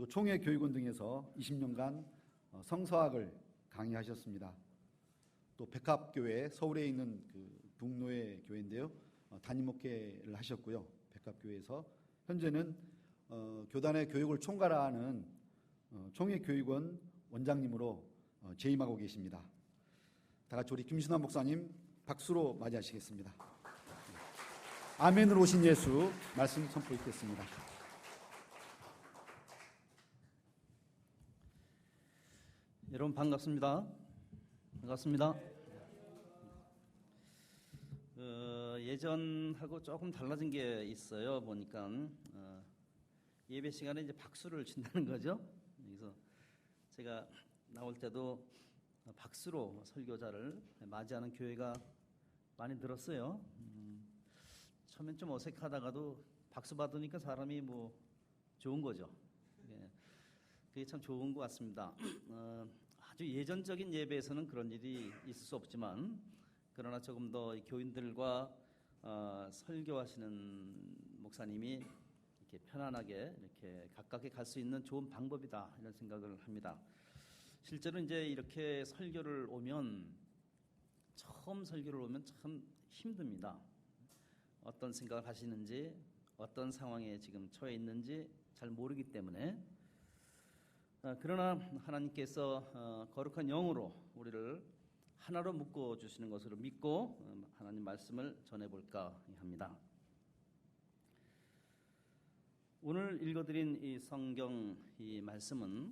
그리고 총회교육원 등에서 20년간 성서학을 강의하셨습니다. 또 백합교회, 서울에 있는 그 북노예 교회인데요, 담임 목회를 하셨고요. 백합교회에서 현재는 교단의 교육을 총괄하는 총회교육원 원장님으로 재임하고 계십니다. 다 같이 우리 김신환 목사님 박수로 맞이하시겠습니다. 아멘으로 오신 예수 말씀 선포하겠습니다. 여러분 반갑습니다. 반갑습니다. 예전하고 조금 달라진 게 있어요. 보니까 예배 시간에 이제 박수를 친다는 거죠. 그래서 제가 나올 때도 박수로 설교자를 맞이하는 교회가 많이 늘었어요. 처음엔 좀 어색하다가도 박수 받으니까 사람이 뭐 좋은 거죠. 그게 참 좋은 것 같습니다. 아주 예전적인 예배에서는 그런 일이 있을 수 없지만, 그러나 조금 더 교인들과 설교하시는 목사님이 이렇게 편안하게 이렇게 가깝게 갈 수 있는 좋은 방법이다, 이런 생각을 합니다. 실제로 이제 이렇게 설교를 오면, 처음 설교를 오면 참 힘듭니다. 어떤 생각을 하시는지, 어떤 상황에 지금 처해 있는지 잘 모르기 때문에. 그러나 하나님께서 거룩한 영으로 우리를 하나로 묶어 주시는 것으로 믿고 하나님 말씀을 전해볼까 합니다. 오늘 읽어드린 이 성경 이 말씀은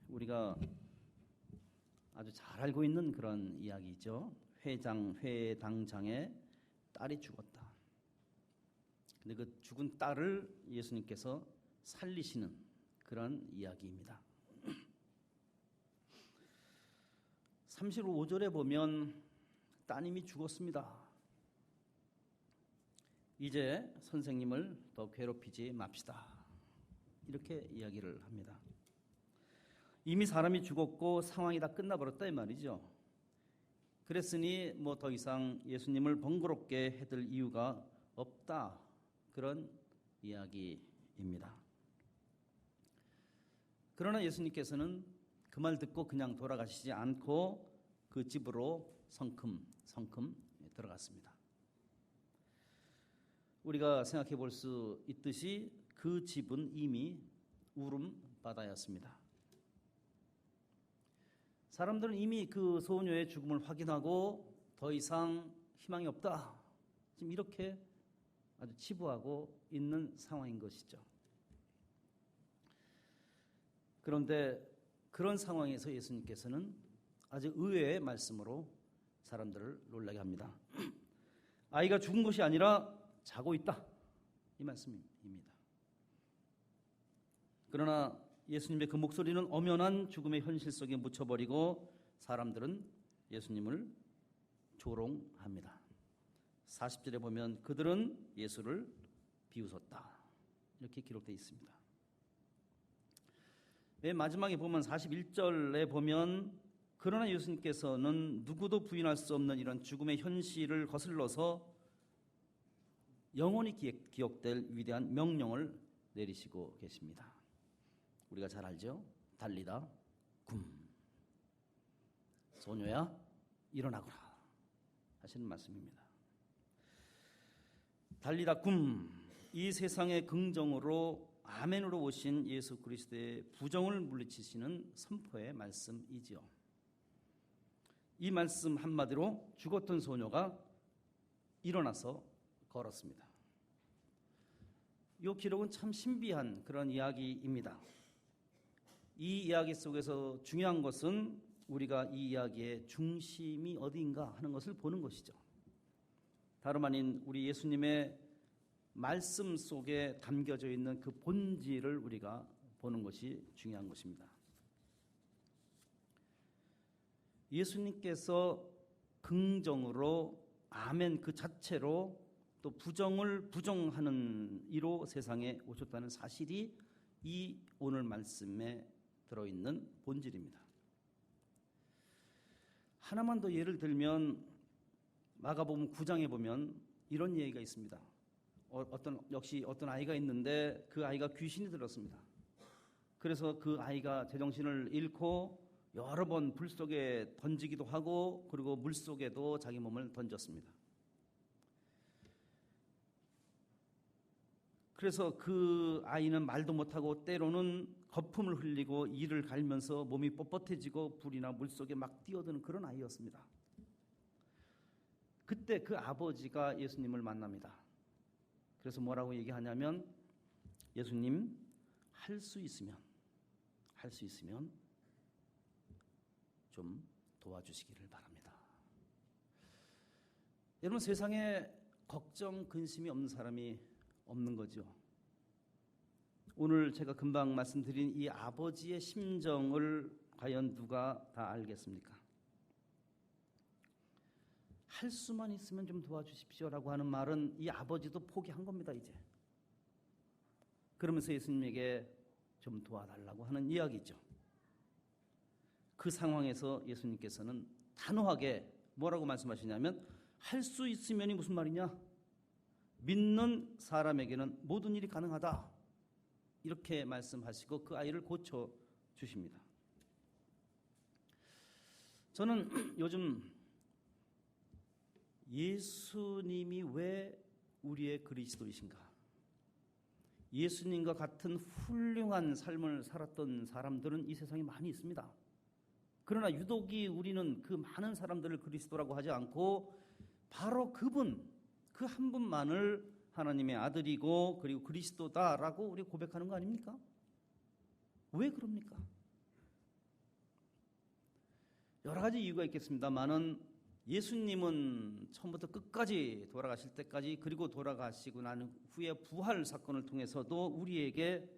우리가 아주 잘 알고 있는 그런 이야기죠. 회당장의 딸이 죽었다. 근데 그 죽은 딸을 예수님께서 살리시는 그런 이야기입니다. 35절에 보면 따님이 죽었습니다. 이제 선생님을 더 괴롭히지 맙시다, 이렇게 이야기를 합니다. 이미 사람이 죽었고 상황이 다 끝나버렸다 이 말이죠. 그랬으니 뭐 더 이상 예수님을 번거롭게 해둘 이유가 없다, 그런 이야기입니다. 그러나 예수님께서는 그 말 듣고 그냥 돌아가시지 않고 그 집으로 성큼 들어갔습니다. 우리가 생각해 볼 수 있듯이 그 집은 이미 울음바다였습니다. 사람들은 이미 그 소녀의 죽음을 확인하고 더 이상 희망이 없다, 지금 이렇게 아주 치부하고 있는 상황인 것이죠. 그런데 그런 상황에서 예수님께서는 아주 의외의 말씀으로 사람들을 놀라게 합니다. 아이가 죽은 것이 아니라 자고 있다, 이 말씀입니다. 그러나 예수님의 그 목소리는 엄연한 죽음의 현실 속에 묻혀버리고 사람들은 예수님을 조롱합니다. 40절에 보면 그들은 예수를 비웃었다, 이렇게 기록되어 있습니다. 맨 마지막에 보면 41절에 보면 그러나 예수님께서는 누구도 부인할 수 없는 이런 죽음의 현실을 거슬러서 영원히 기억될 위대한 명령을 내리시고 계십니다. 우리가 잘 알죠? 달리다 굼, 소녀야 일어나거라 하시는 말씀입니다. 달리다 굼, 이 세상의 긍정으로 아멘으로 오신 예수 그리스도의 부정을 물리치시는 선포의 말씀이지요. 이 말씀 한마디로 죽었던 소녀가 일어나서 걸었습니다. 이 기록은 참 신비한 그런 이야기입니다. 이 이야기 속에서 중요한 것은 우리가 이 이야기의 중심이 어디인가 하는 것을 보는 것이죠. 다름 아닌 우리 예수님의 말씀 속에 담겨져 있는 그 본질을 우리가 보는 것이 중요한 것입니다. 예수님께서 긍정으로 아멘 그 자체로 또 부정을 부정하는 이로 세상에 오셨다는 사실이 이 오늘 말씀에 들어있는 본질입니다. 하나만 더 예를 들면 마가복음 9장에 보면 이런 얘기가 있습니다. 역시 어떤 아이가 있는데 그 아이가 귀신이 들었습니다. 그래서 그 아이가 제정신을 잃고 여러 번 불 속에 던지기도 하고 그리고 물 속에도 자기 몸을 던졌습니다. 그래서 그 아이는 말도 못하고 때로는 거품을 흘리고 이를 갈면서 몸이 뻣뻣해지고 불이나 물 속에 막 뛰어드는 그런 아이였습니다. 그때 그 아버지가 예수님을 만납니다. 그래서 뭐라고 얘기하냐면 예수님, 할 수 있으면 좀 도와주시기를 바랍니다. 여러분, 세상에 걱정, 근심이 없는 사람이 없는 거죠. 오늘 제가 금방 말씀드린 이 아버지의 심정을 과연 누가 다 알겠습니까? 할 수만 있으면 좀 도와주십시오라고 하는 말은 이 아버지도 포기한 겁니다, 이제. 그러면서 예수님에게 좀 도와달라고 하는 이야기죠. 그 상황에서 예수님께서는 단호하게 뭐라고 말씀하시냐면 할 수 있으면이 무슨 말이냐? 믿는 사람에게는 모든 일이 가능하다. 이렇게 말씀하시고 그 아이를 고쳐 주십니다. 저는 요즘 예수님이 왜 우리의 그리스도이신가? 예수님과 같은 훌륭한 삶을 살았던 사람들은 이 세상에 많이 있습니다. 그러나 유독이 우리는 그 많은 사람들을 그리스도라고 하지 않고 바로 그분, 그 한 분만을 하나님의 아들이고 그리고 그리스도다라고 우리 고백하는 거 아닙니까? 왜 그럽니까? 여러 가지 이유가 있겠습니다만은 예수님은 처음부터 끝까지 돌아가실 때까지 그리고 돌아가시고 난 후에 부활 사건을 통해서도 우리에게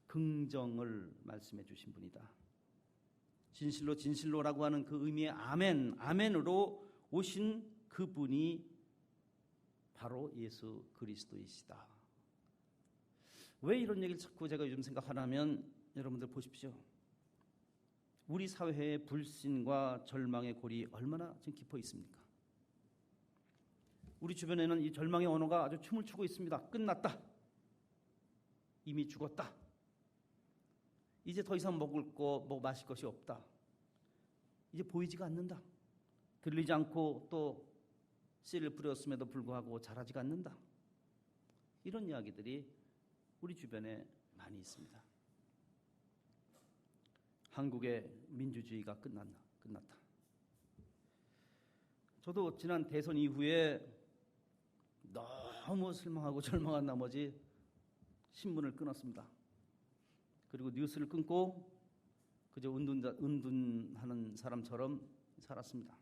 긍정을 말씀해 주신 분이다. 진실로 진실로라고 하는 그 의미의 아멘, 아멘으로 오신 그분이 바로 예수 그리스도이시다. 왜 이런 얘기를 자꾸 제가 요즘 생각하냐면 여러분들 보십시오. 우리 사회의 불신과 절망의 골이 얼마나 지금 깊어 있습니까? 우리 주변에는 이 절망의 언어가 아주 춤을 추고 있습니다. 끝났다. 이미 죽었다. 이제 더 이상 먹을 거, 마실 것이 없다. 이제 보이지가 않는다. 들리지 않고 또 씨를 뿌렸음에도 불구하고 자라지가 않는다. 이런 이야기들이 우리 주변에 많이 있습니다. 한국의 민주주의가 끝났다. 저도 지난 대선 이후에 너무 실망하고 절망한 나머지 신문을 끊었습니다. 그리고 뉴스를 끊고 그저 은둔하는 사람처럼 살았습니다.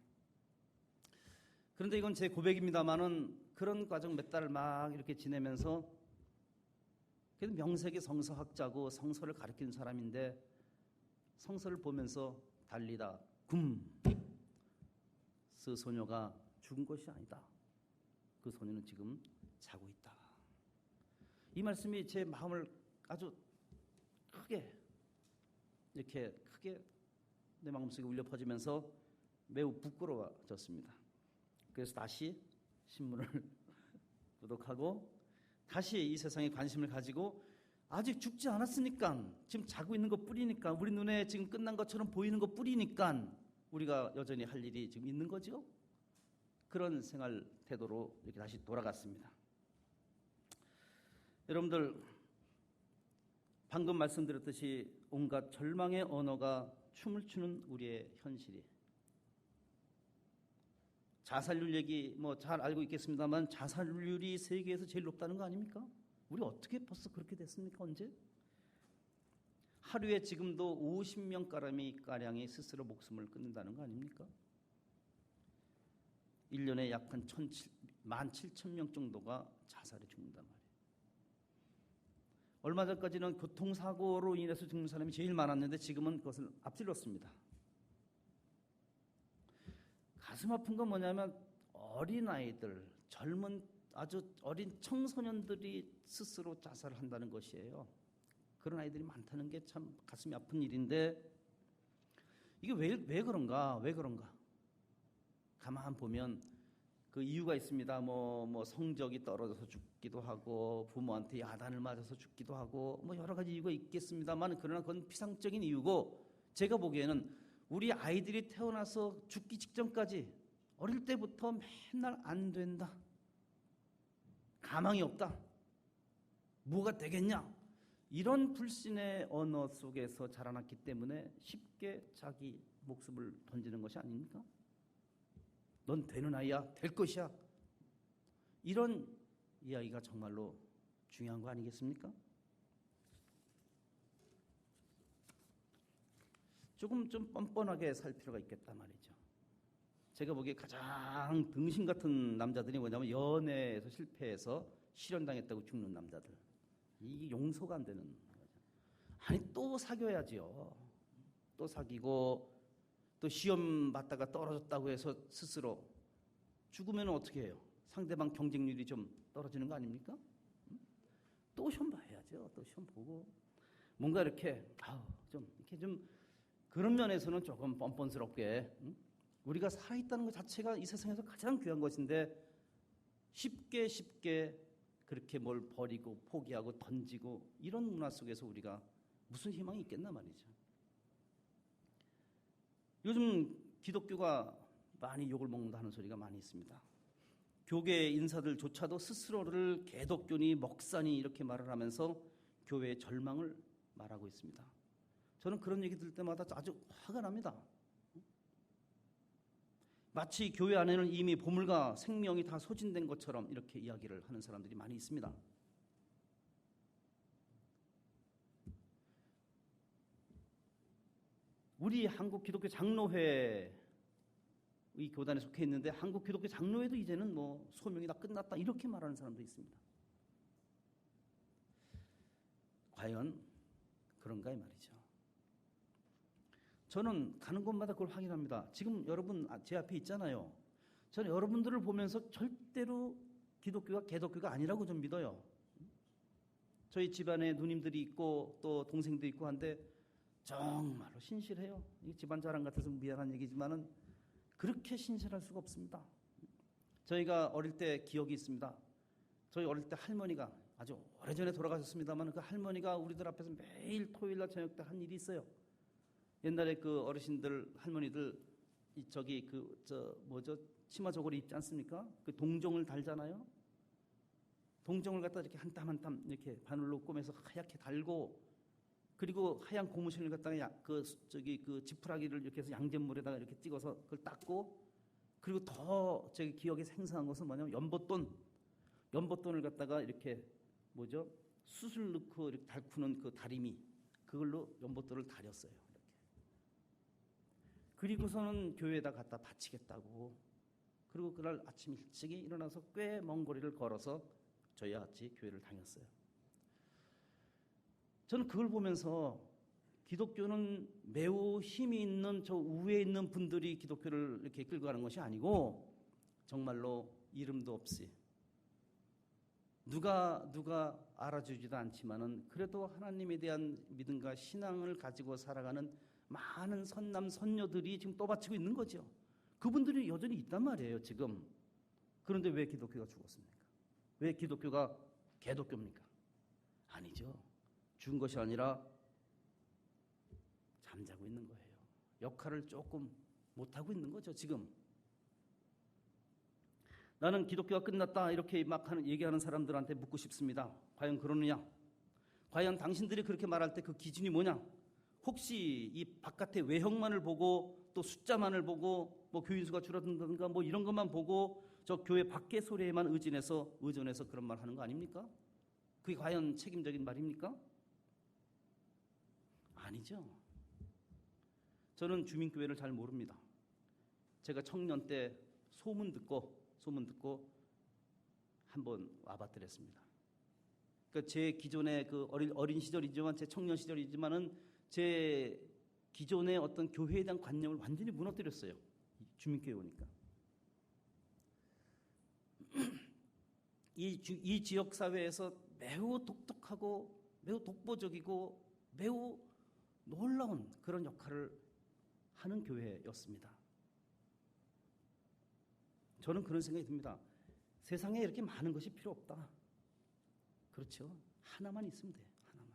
그런데 이건 제 고백입니다만은 그런 과정 몇 달을 막 이렇게 지내면서 그래도 명색이 성서학자고 성서를 가르치는 사람인데 성서를 보면서 달리다 그 소녀가 죽은 것이 아니다. 그 소녀는 지금 자고 있다. 이 말씀이 제 마음을 아주 크게 내 마음속에 울려 퍼지면서 매우 부끄러워졌습니다. 그래서 다시 신문을 구독하고 다시 이 세상에 관심을 가지고 아직 죽지 않았으니까 지금 자고 있는 것 뿐이니까 우리 눈에 지금 끝난 것처럼 보이는 것 뿐이니까 우리가 여전히 할 일이 지금 있는 거죠. 그런 생활 태도로 이렇게 다시 돌아갔습니다. 여러분들 방금 말씀드렸듯이 온갖 절망의 언어가 춤을 추는 우리의 현실이 자살률 얘기 잘 알고 있겠습니다만 자살률이 세계에서 제일 높다는 거 아닙니까? 우리 어떻게 벌써 그렇게 됐습니까? 언제? 하루에 지금도 50명가량이 스스로 목숨을 끊는다는 거 아닙니까? 1년에 약 한 17,000명 정도가 자살에 죽는단 말이에요. 얼마 전까지는 교통사고로 인해서 죽는 사람이 제일 많았는데 지금은 그것을 앞질렀습니다. 가슴 아픈 건 뭐냐면 어린아이들, 아주 어린 청소년들이 스스로 자살을 한다는 것이에요. 그런 아이들이 많다는 게 참 가슴이 아픈 일인데 이게 왜 그런가? 가만 보면 그 이유가 있습니다. 뭐 성적이 떨어져서 죽기도 하고 부모한테 야단을 맞아서 죽기도 하고 뭐 여러 가지 이유가 있겠습니다만 그러나 그건 피상적인 이유고 제가 보기에는 우리 아이들이 태어나서 죽기 직전까지 어릴 때부터 맨날 안 된다. 가망이 없다. 뭐가 되겠냐? 이런 불신의 언어 속에서 자라났기 때문에 쉽게 자기 목숨을 던지는 것이 아닙니까? 넌 되는 아이야, 될 것이야. 이런 이야기가 정말로 중요한 거 아니겠습니까? 조금 좀 뻔뻔하게 살 필요가 있겠단 말이죠. 제가 보기에 가장 등신 같은 남자들이 뭐냐면 연애에서 실패해서 실현당했다고 죽는 남자들. 이게 용서가 안 되는 거죠. 아니 또 사귀어야지요. 또 사귀고 또 시험 봤다가 떨어졌다고 해서 스스로 죽으면 어떻게 해요? 상대방 경쟁률이 좀 떨어지는 거 아닙니까? 또 시험 봐야죠. 또 시험 보고 뭔가 이렇게 좀 그런 면에서는 조금 뻔뻔스럽게 우리가 살아있다는 것 자체가 이 세상에서 가장 귀한 것인데 쉽게 그렇게 뭘 버리고 포기하고 던지고 이런 문화 속에서 우리가 무슨 희망이 있겠나 말이죠. 요즘 기독교가 많이 욕을 먹는다 하는 소리가 많이 있습니다. 교계 인사들조차도 스스로를 개독교니 먹사니 이렇게 말을 하면서 교회의 절망을 말하고 있습니다. 저는 그런 얘기 들을 때마다 아주 화가 납니다. 마치 교회 안에는 이미 보물과 생명이 다 소진된 것처럼 이렇게 이야기를 하는 사람들이 많이 있습니다. 우리 한국 기독교 장로회의 교단에 속해 있는데 한국 기독교 장로회도 이제는 뭐 소명이 다 끝났다 이렇게 말하는 사람도 있습니다. 과연 그런가 이 말이죠. 저는 가는 곳마다 그걸 확인합니다. 지금 여러분 제 앞에 있잖아요. 저는 여러분들을 보면서 절대로 기독교가 개독교가 아니라고 좀 믿어요. 저희 집안에 누님들이 있고 또 동생도 있고 한데 정말로 신실해요. 이 집안 자랑 같아서 미안한 얘기지만은 그렇게 신실할 수가 없습니다. 저희가 어릴 때 기억이 있습니다. 저희 어릴 때 할머니가 아주 오래전에 돌아가셨습니다만 그 할머니가 우리들 앞에서 매일 토요일날 저녁 때 한 일이 있어요. 옛날에 그 어르신들 할머니들 치마 저고리 입지 않습니까? 그 동종을 달잖아요. 동종을 갖다 이렇게 한 땀 한 땀 이렇게 바늘로 꼬매서 하얗게 달고 그리고 하얀 고무신을 갖다가 그 지푸라기를 이렇게 해서 양잿물에다가 이렇게 찍어서 그걸 닦고 그리고 더 제 기억에 생생한 것은 뭐냐면 연봇돈을 갖다가 이렇게 숯을 넣고 이렇게 달구는 그 다리미 그걸로 연봇돈을 다렸어요. 이렇게. 그리고서는 교회에다 갖다 바치겠다고 그리고 그날 아침 일찍이 일어나서 꽤 먼 거리를 걸어서 저희와 같이 교회를 다녔어요. 저는 그걸 보면서 기독교는 매우 힘이 있는 저 우에 있는 분들이 기독교를 이렇게 끌고 가는 것이 아니고 정말로 이름도 없이 누가 알아주지도 않지만은 그래도 하나님에 대한 믿음과 신앙을 가지고 살아가는 많은 선남 선녀들이 지금 떠받치고 있는 거죠. 그분들이 여전히 있단 말이에요 지금. 그런데 왜 기독교가 죽었습니까? 왜 기독교가 개독교입니까? 아니죠. 죽은 것이 아니라 잠자고 있는 거예요. 역할을 조금 못하고 있는 거죠 지금. 나는 기독교가 끝났다 이렇게 막 얘기하는 사람들한테 묻고 싶습니다. 과연 그러느냐? 과연 당신들이 그렇게 말할 때 그 기준이 뭐냐? 혹시 이 바깥의 외형만을 보고 또 숫자만을 보고 뭐 교인수가 줄어든다든가 뭐 이런 것만 보고 저 교회 밖의 소리에만 의존해서 그런 말 하는 거 아닙니까? 그게 과연 책임적인 말입니까? 아니죠. 저는 주민교회를 잘 모릅니다. 제가 청년 때 소문 듣고 한번 와봤더랬습니다. 그러니까 제 기존의 그 어린 시절이지만 제 청년 시절이지만은 제 기존의 어떤 교회에 대한 관념을 완전히 무너뜨렸어요. 주민교회 오니까. 이 지역 사회에서 매우 독특하고 매우 독보적이고 매우 놀라운 그런 역할을 하는 교회였습니다. 저는 그런 생각이 듭니다. 세상에 이렇게 많은 것이 필요 없다. 그렇죠. 하나만 있으면 돼. 하나만.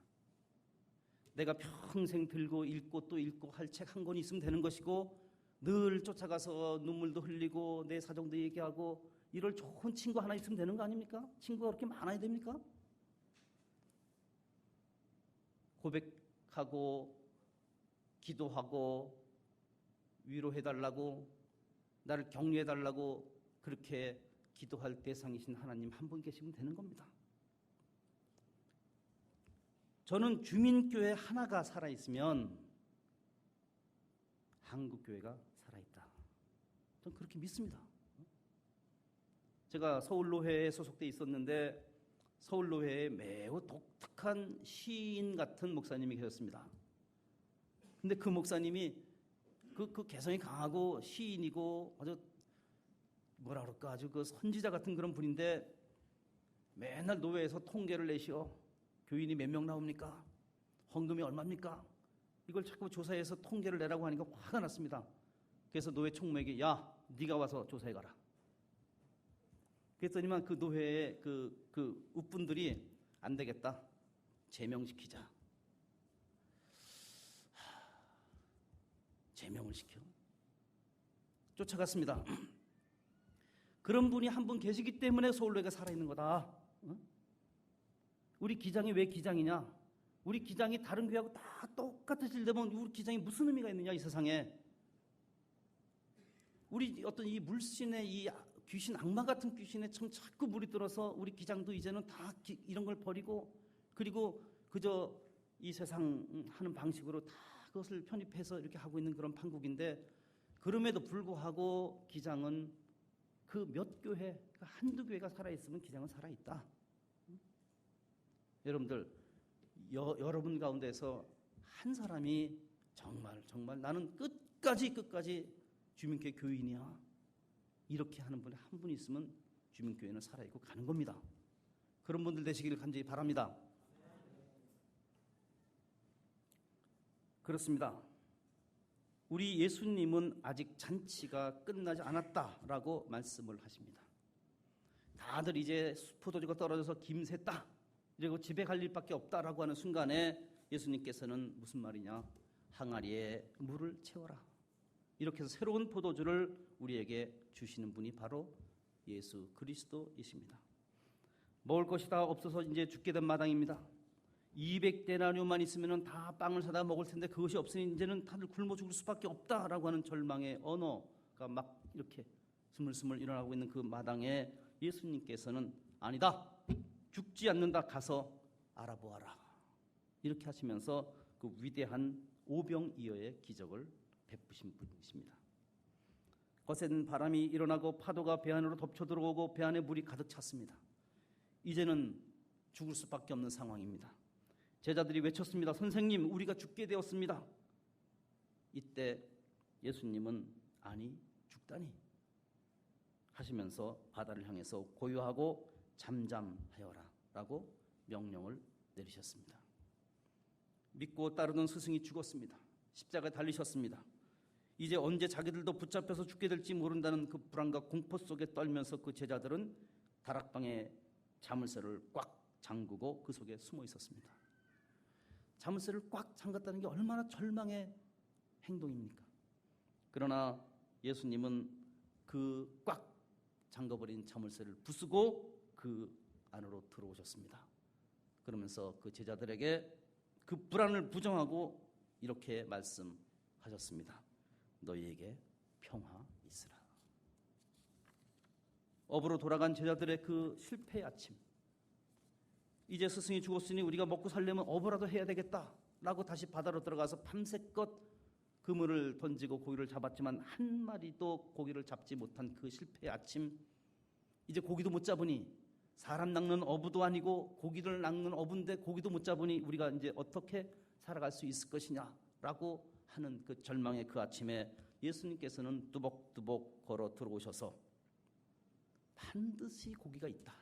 내가 평생 들고 읽고 또 읽고 할 책 한 권 있으면 되는 것이고, 늘 쫓아가서 눈물도 흘리고 내 사정도 얘기하고 이럴 좋은 친구 하나 있으면 되는 거 아닙니까? 친구가 그렇게 많아야 됩니까? 고백하고 기도하고 위로해달라고 나를 격려해달라고 그렇게 기도할 대상이신 하나님 한 분 계시면 되는 겁니다. 저는 주민교회 하나가 살아있으면 한국교회가 살아있다. 저는 그렇게 믿습니다. 제가 서울노회에 소속돼 있었는데 서울노회에 매우 독특한 시인 같은 목사님이 계셨습니다. 근데 그 목사님이 그 개성이 강하고 시인이고 아주 뭐라 그럴까 아주 그 선지자 같은 그런 분인데 맨날 노회에서 통계를 내시오. 교인이 몇 명 나옵니까? 헌금이 얼마입니까? 이걸 자꾸 조사해서 통계를 내라고 하니까 화가 났습니다. 그래서 노회 총무에게 야, 네가 와서 조사해 가라. 그랬더니만 그 노회의 그 웃분들이 안 되겠다. 제명시키자. 제명을 시켜. 쫓아갔습니다. 그런 분이 한 분 계시기 때문에 서울노회가 살아있는 거다. 우리 기장이 왜 기장이냐? 우리 기장이 다른 교회하고 다 똑같아지려면 우리 기장이 무슨 의미가 있느냐 이 세상에. 우리 어떤 이 물신의 이 귀신, 악마 같은 귀신에 참 자꾸 물이 들어서 우리 기장도 이제는 다 이런 걸 버리고 그리고 그저 이 세상 하는 방식으로 다 그것을 편입해서 이렇게 하고 있는 그런 판국인데, 그럼에도 불구하고 기장은 그 몇 교회, 한두 교회가 살아있으면 기장은 살아있다. 여러분들, 여러분 가운데서 한 사람이 정말 나는 끝까지 주민교회 교인이야, 이렇게 하는 분이 한 분 있으면 주민교회는 살아있고 가는 겁니다. 그런 분들 되시기를 간절히 바랍니다. 그렇습니다. 우리 예수님은 아직 잔치가 끝나지 않았다라고 말씀을 하십니다. 다들 이제 포도주가 떨어져서 김샜다, 그리고 집에 갈 일밖에 없다라고 하는 순간에 예수님께서는 무슨 말이냐? 항아리에 물을 채워라. 이렇게 해서 새로운 포도주를 우리에게 주시는 분이 바로 예수 그리스도이십니다. 먹을 것이 다 없어서 이제 죽게 된 마당입니다. 200데나리온만 있으면 다 빵을 사다 먹을 텐데 그것이 없으니 이제는 다들 굶어 죽을 수밖에 없다라고 하는 절망의 언어가 막 이렇게 스물스물 일어나고 있는 그 마당에 예수님께서는 아니다, 죽지 않는다, 가서 알아보아라, 이렇게 하시면서 그 위대한 오병이어의 기적을 베푸신 분이십니다. 거센 바람이 일어나고 파도가 배 안으로 덮쳐 들어오고 배 안에 물이 가득 찼습니다. 이제는 죽을 수밖에 없는 상황입니다. 제자들이 외쳤습니다. 선생님, 우리가 죽게 되었습니다. 이때 예수님은 아니, 죽다니 하시면서 바다를 향해서 고요하고 잠잠하여라 라고 명령을 내리셨습니다. 믿고 따르던 스승이 죽었습니다. 십자가에 달리셨습니다. 이제 언제 자기들도 붙잡혀서 죽게 될지 모른다는 그 불안과 공포 속에 떨면서 그 제자들은 다락방에 자물쇠를 꽉 잠그고 그 속에 숨어 있었습니다. 자물쇠를 꽉 잠갔다는 게 얼마나 절망의 행동입니까? 그러나 예수님은 그 꽉 잠궈버린 자물쇠를 부수고 그 안으로 들어오셨습니다. 그러면서 그 제자들에게 그 불안을 부정하고 이렇게 말씀하셨습니다. 너희에게 평화 있으라. 업으로 돌아간 제자들의 그 실패의 아침, 이제 스승이 죽었으니 우리가 먹고 살려면 업으로라도 해야 되겠다라고 다시 바다로 들어가서 밤새껏 그물을 던지고 고기를 잡았지만 한 마리도 고기를 잡지 못한 그 실패의 아침, 이제 고기도 못 잡으니, 사람 낚는 어부도 아니고 고기를 낚는 어부인데 고기도 못 잡으니 우리가 이제 어떻게 살아갈 수 있을 것이냐라고 하는 그 절망의 그 아침에 예수님께서는 뚜벅뚜벅 걸어 들어오셔서 반드시 고기가 있다,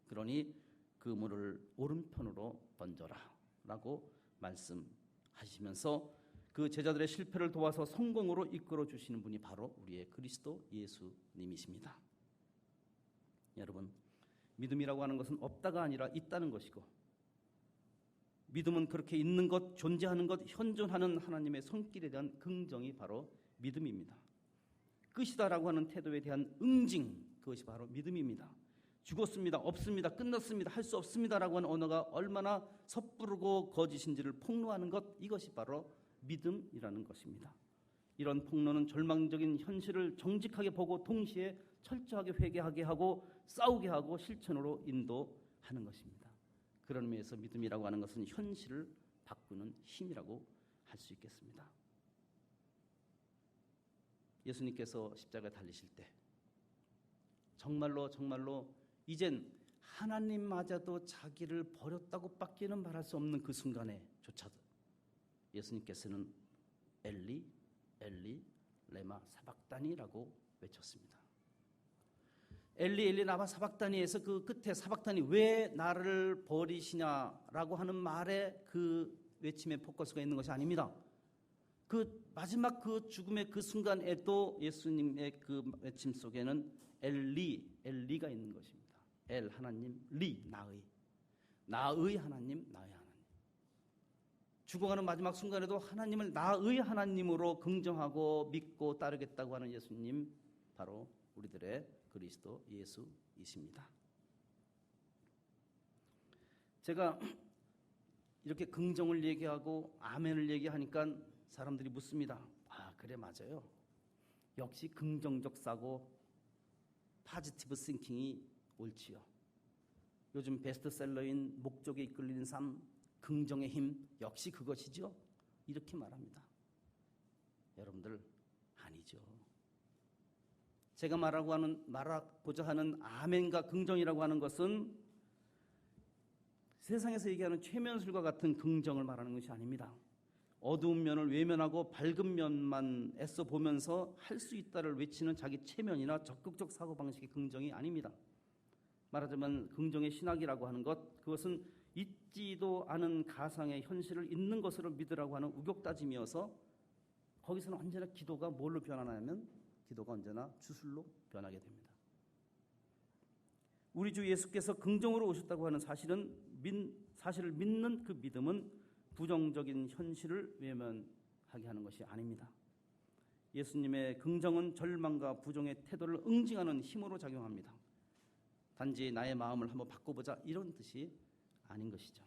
그러니 그물을 오른편으로 던져라 라고 말씀하시면서 그 제자들의 실패를 도와서 성공으로 이끌어 주시는 분이 바로 우리의 그리스도 예수님이십니다. 여러분, 믿음이라고 하는 것은 없다가 아니라 있다는 것이고, 믿음은 그렇게 있는 것, 존재하는 것, 현존하는 하나님의 손길에 대한 긍정이 바로 믿음입니다. 끝이다라고 하는 태도에 대한 응징, 그것이 바로 믿음입니다. 죽었습니다, 없습니다, 끝났습니다, 할 수 없습니다라고 하는 언어가 얼마나 섣부르고 거짓인지를 폭로하는 것, 이것이 바로 믿음이라는 것입니다. 이런 폭로는 절망적인 현실을 정직하게 보고 동시에 철저하게 회개하게 하고 싸우게 하고 실천으로 인도하는 것입니다. 그런 의미에서 믿음이라고 하는 것은 현실을 바꾸는 힘이라고 할 수 있겠습니다. 예수님께서 십자가에 달리실 때 정말로 이젠 하나님마저도 자기를 버렸다고 밖에는 말할 수 없는 그 순간에조차도 예수님께서는 엘리 엘리 레마 사박다니라고 외쳤습니다. 엘리 엘리 라마 사박다니에서 그 끝에 사박다니 왜 나를 버리시냐라고 하는 말에 그 외침의 포커스가 있는 것이 아닙니다. 그 마지막 그 죽음의 그 순간에도 예수님의 그 외침 속에는 엘리가 있는 것입니다. 엘 하나님, 리 나의 하나님, 나의 하나님. 죽어가는 마지막 순간에도 하나님을 나의 하나님으로 긍정하고 믿고 따르겠다고 하는 예수님, 바로 우리들의 그리스도 예수이십니다. 제가 이렇게 긍정을 얘기하고 아멘을 얘기하니까 사람들이 묻습니다. 아, 그래, 맞아요. 역시 긍정적 사고, 포지티브 싱킹이 옳지요. 요즘 베스트셀러인 목적에 이끌리는 삶, 긍정의 힘, 역시 그것이죠. 이렇게 말합니다. 여러분들, 아니죠. 제가 말하고자 하는 아멘과 긍정이라고 하는 것은 세상에서 얘기하는 최면술과 같은 긍정을 말하는 것이 아닙니다. 어두운 면을 외면하고 밝은 면만 애써 보면서 할 수 있다를 외치는 자기 체면이나 적극적 사고방식의 긍정이 아닙니다. 말하자면 긍정의 신학이라고 하는 것, 그것은 있지도 않은 가상의 현실을 있는 것으로 믿으라고 하는 우격다짐이어서 거기서는 언제나 기도가 뭘로 변하냐면 기도가 언제나 주술로 변하게 됩니다. 우리 주 예수께서 긍정으로 오셨다고 하는 사실을 믿는 그 믿음은 부정적인 현실을 외면하게 하는 것이 아닙니다. 예수님의 긍정은 절망과 부정의 태도를 응징하는 힘으로 작용합니다. 단지 나의 마음을 한번 바꿔보자, 이런 뜻이 아닌 것이죠.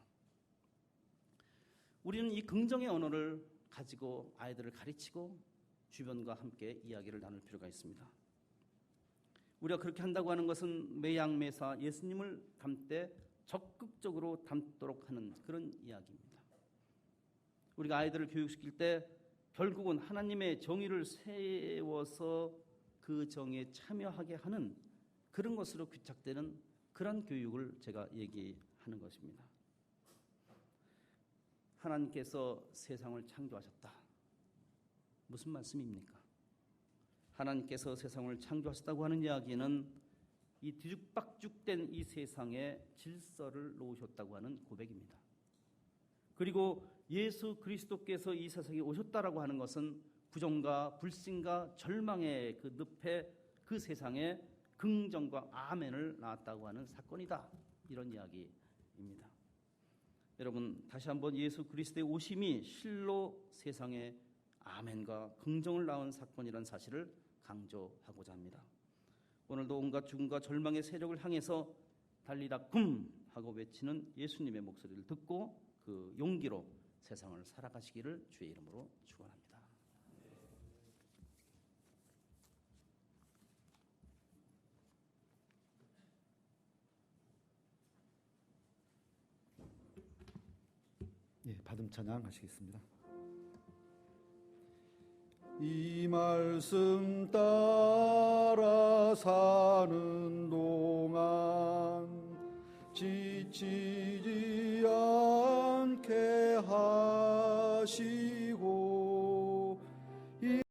우리는 이 긍정의 언어를 가지고 아이들을 가르치고 주변과 함께 이야기를 나눌 필요가 있습니다. 우리가 그렇게 한다고 하는 것은 매양매사 예수님을 닮되 적극적으로 닮도록 하는 그런 이야기입니다. 우리가 아이들을 교육시킬 때 결국은 하나님의 정의를 세워서 그 정의에 참여하게 하는 그런 것으로 귀착되는 그런 교육을 제가 얘기하는 것입니다. 하나님께서 세상을 창조하셨다. 무슨 말씀입니까? 하나님께서 세상을 창조하셨다고 하는 이야기는 이 뒤죽박죽된 이 세상에 질서를 놓으셨다고 하는 고백입니다. 그리고 예수 그리스도께서 이 세상에 오셨다라고 하는 것은 부정과 불신과 절망의 그 늪에 그 세상에 긍정과 아멘을 낳았다고 하는 사건이다. 이런 이야기입니다. 여러분, 다시 한번 예수 그리스도의 오심이 실로 세상에 아멘과 긍정을 낳은 사건이라는 사실을 강조하고자 합니다. 오늘도 온갖 죽음과 절망의 세력을 향해서 달리라 굼 하고 외치는 예수님의 목소리를 듣고 그 용기로 세상을 살아가시기를 주의 이름으로 축원합니다. 예, 받음 찬양 하시겠습니다. 이 말씀 따라 사는 동안 지치지 않게 하시